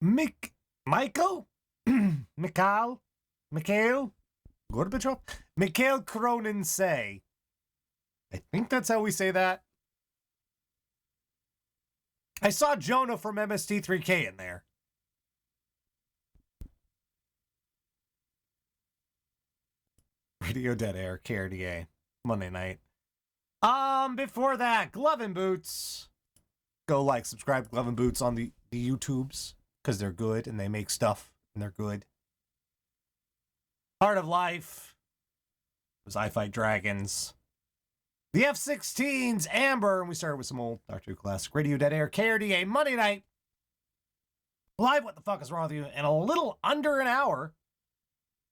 Michael? Mikhail Gorbachev? Mikhail Cronin say. I think that's how we say that. I saw Jonah from MST3K in there. Radio Dead Air, KRDA, Monday night. Before that, Glove and Boots. Go like, subscribe, Glove and Boots on the YouTubes, because they're good and they make stuff and they're good. Heart of Life. Was I Fight Dragons. The F-16s, Amber, and we started with some old Doctor Who classic. Radio Dead Air, KRDA, Monday night. Live, what the fuck is wrong with you? In a little under an hour.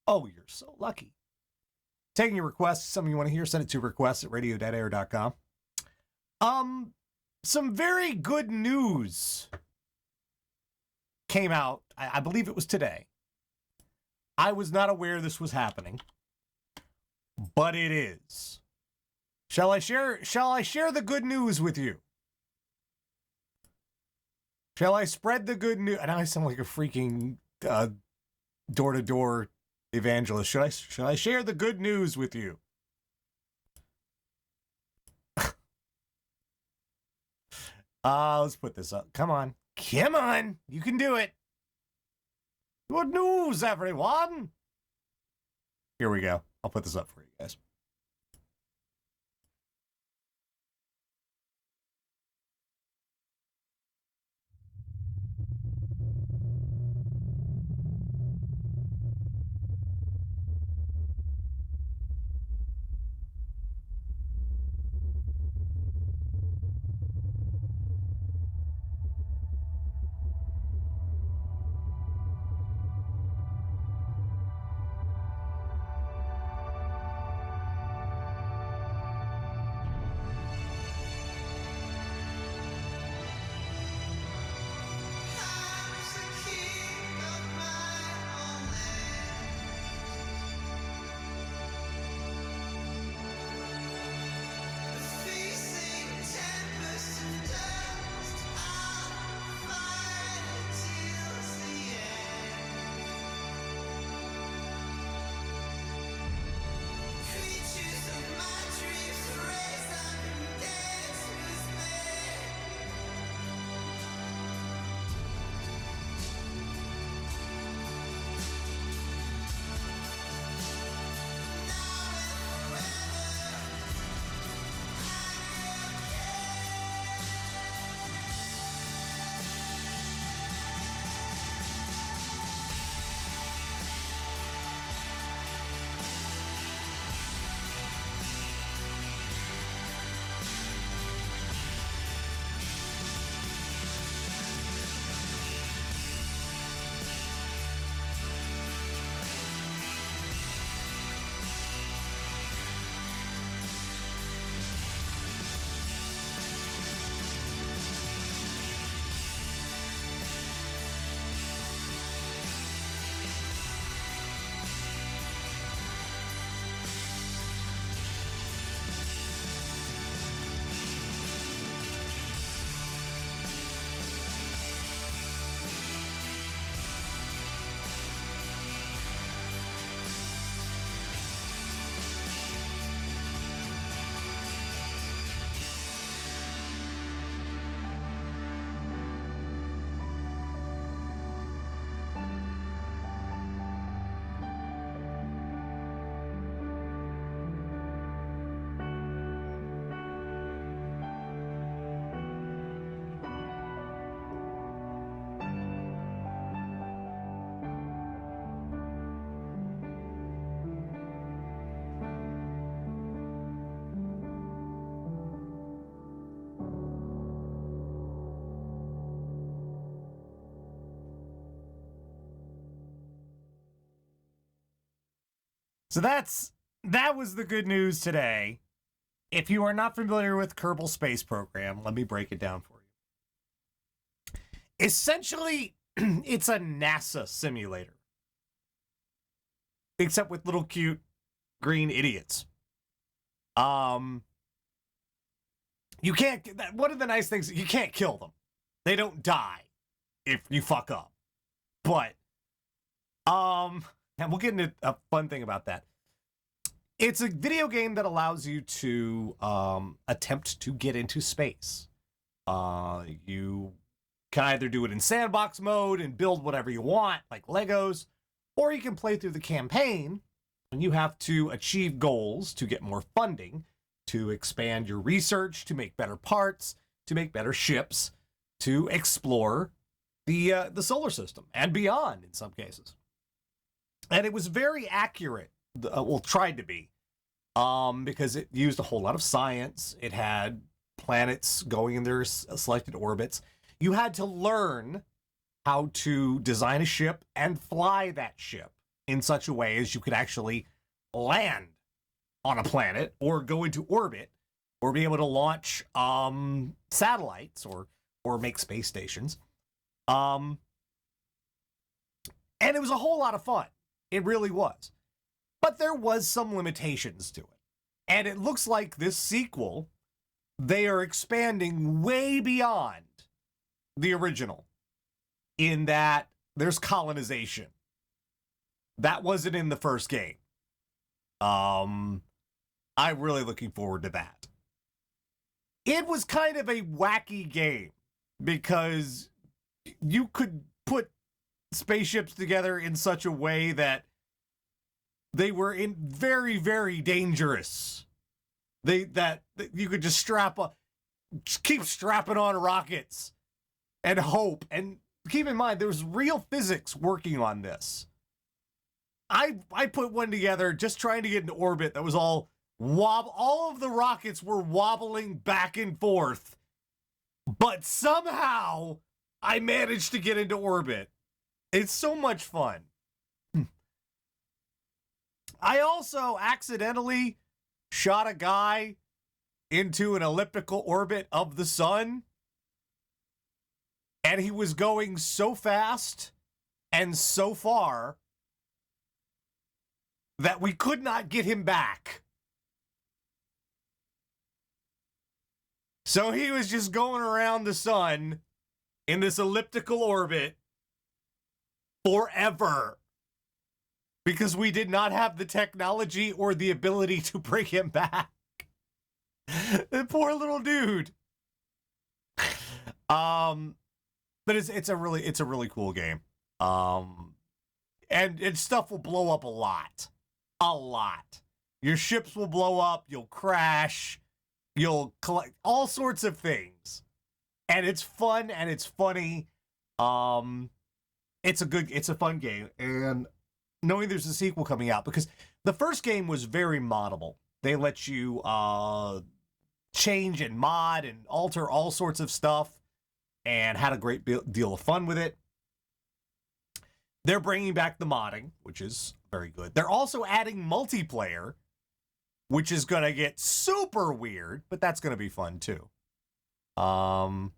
Oh, you're so lucky. Taking your requests, something you want to hear, send it to requests at radiodeadair.com. Some very good news came out. I believe it was today. I was not aware this was happening, but it is. Shall I share the good news with you? Shall I spread the good news? And I sound like a freaking door-to-door evangelist. Should I share the good news with you? Let's put this up. Come on. Come on. You can do it. Good news, everyone. Here we go. I'll put this up for you guys. So that was the good news today. If you are not familiar with Kerbal Space Program, let me break it down for you. Essentially, it's a NASA simulator. Except with little cute green idiots. You can't, one of the nice things, you can't kill them. They don't die if you fuck up. But and we'll get into a fun thing about that. It's a video game that allows you to attempt to get into space. You can either do it in sandbox mode and build whatever you want, like Legos, or you can play through the campaign, and you have to achieve goals to get more funding, to expand your research, to make better parts, to make better ships, to explore the solar system and beyond in some cases. And it was very accurate, well, tried to be, because it used a whole lot of science. It had planets going in their selected orbits. You had to learn how to design a ship and fly that ship in such a way as you could actually land on a planet or go into orbit or be able to launch satellites or make space stations. And it was a whole lot of fun. It really was. But there was some limitations to it. And it looks like this sequel, they are expanding way beyond the original in that there's colonization. That wasn't in the first game. I'm really looking forward to that. It was kind of a wacky game because you could put spaceships together in such a way that they were in very, very dangerous. That you could just keep strapping on rockets and hope. And keep in mind, there was real physics working on this. I put one together just trying to get into orbit that was all of the rockets were wobbling back and forth, but somehow I managed to get into orbit. It's so much fun. I also accidentally shot a guy into an elliptical orbit of the sun, and he was going so fast and so far that we could not get him back. So he was just going around the sun in this elliptical orbit forever because we did not have the technology or the ability to bring him back. The poor little dude. But it's a really cool game. And stuff will blow up a lot. A lot. Your ships will blow up, you'll crash, you'll collect all sorts of things. And it's fun and it's funny. It's a fun game. And knowing there's a sequel coming out, because the first game was very moddable. They let you change and mod and alter all sorts of stuff and had a great deal of fun with it. They're bringing back the modding, which is very good. They're also adding multiplayer, which is going to get super weird, but that's going to be fun too. I'm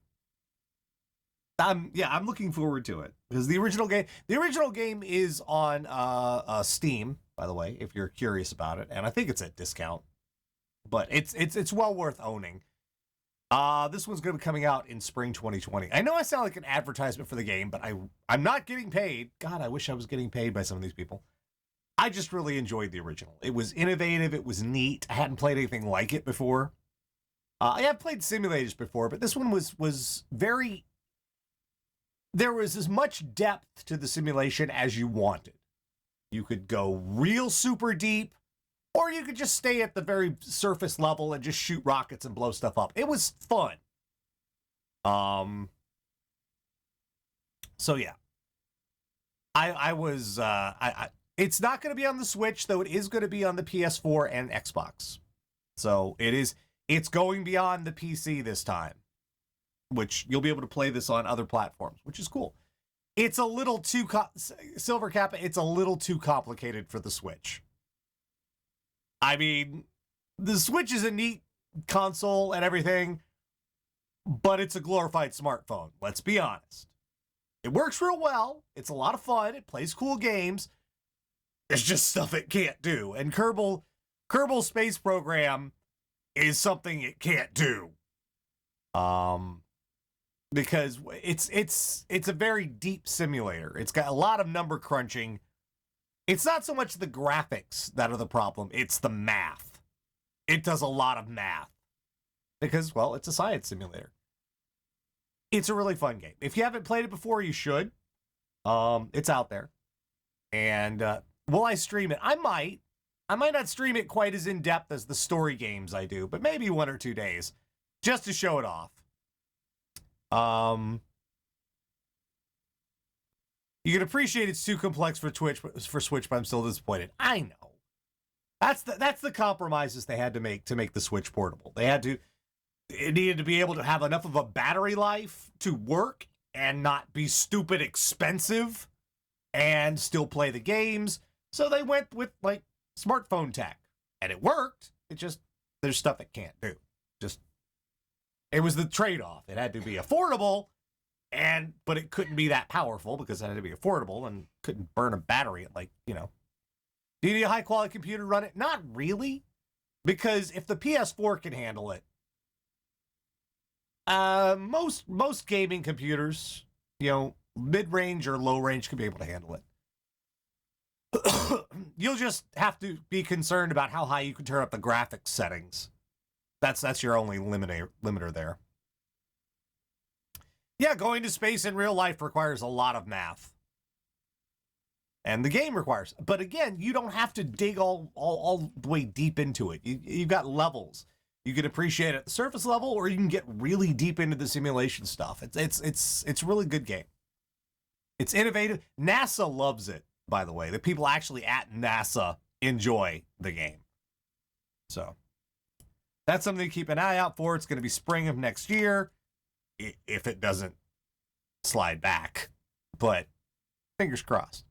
looking forward to it because the original game is on Steam, by the way, if you're curious about it, and I think it's at discount, but it's well worth owning. This one's going to be coming out in spring 2020. I know I sound like an advertisement for the game, but I'm not getting paid. God, I wish I was getting paid by some of these people. I just really enjoyed the original. It was innovative. It was neat. I hadn't played anything like it before. I have played simulators before, but this one was very... There was as much depth to the simulation as you wanted. You could go real super deep, or you could just stay at the very surface level and just shoot rockets and blow stuff up. It was fun. So yeah. It's not going to be on the Switch, though it is going to be on the PS4 and Xbox. So it's going beyond the PC this time, which you'll be able to play this on other platforms, which is cool. It's a little too, Silver Kappa, it's a little too complicated for the Switch. I mean, the Switch is a neat console and everything, but it's a glorified smartphone. Let's be honest. It works real well. It's a lot of fun. It plays cool games. It's just stuff it can't do. And Kerbal Space Program is something it can't do. because it's a very deep simulator. It's got a lot of number crunching. It's not so much the graphics that are the problem, it's the math. It does a lot of math because, well, it's a science simulator. It's a really fun game. If you haven't played it before, you should. It's out there. And will I stream it? I might. I might not stream it quite as in-depth as the story games I do, but maybe 1 or 2 days just to show it off. You can appreciate it's too complex for Switch, but I'm still disappointed. I know. That's the compromises they had to make the Switch portable. It needed to be able to have enough of a battery life to work and not be stupid expensive and still play the games. So they went with like smartphone tech, and it worked. It just, there's stuff it can't do. It was the trade-off. It had to be affordable, but it couldn't be that powerful because it had to be affordable and couldn't burn a battery at, like, do you need a high-quality computer to run it? Not really, because if the PS4 can handle it, most gaming computers, mid-range or low-range, could be able to handle it. You'll just have to be concerned about how high you can turn up the graphics settings. That's your only limiter there. Yeah, going to space in real life requires a lot of math. And the game requires. But again, you don't have to dig all the way deep into it. You've got levels. You can appreciate it at the surface level, or you can get really deep into the simulation stuff. It's a really good game. It's innovative. NASA loves it, by the way. The people actually at NASA enjoy the game. So that's something to keep an eye out for. It's going to be spring of next year, if it doesn't slide back. But fingers crossed.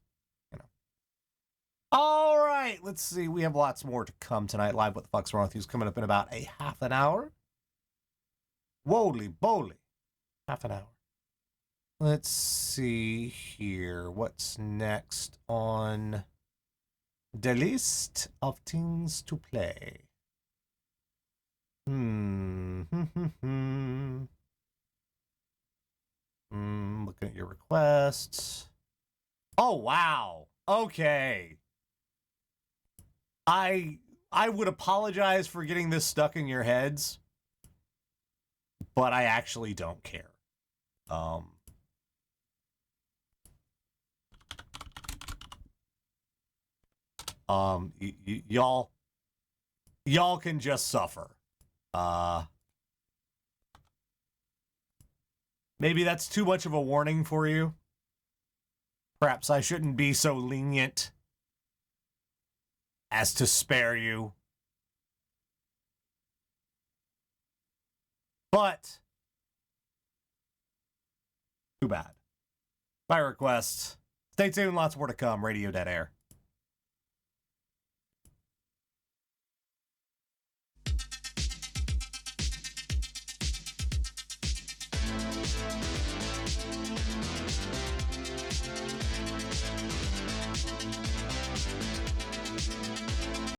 All right, let's see. We have lots more to come tonight. Live What the Fuck's Wrong With You's coming up in about a half an hour. Woly boly. Half an hour. Let's see here. What's next on the list of things to play? Looking at your requests. Oh, wow. Okay. I would apologize for getting this stuck in your heads, but I actually don't care. Y'all can just suffer. Maybe that's too much of a warning for you. Perhaps I shouldn't be so lenient as to spare you. But too bad. By request. Stay tuned, lots more to come. Radio Dead Air.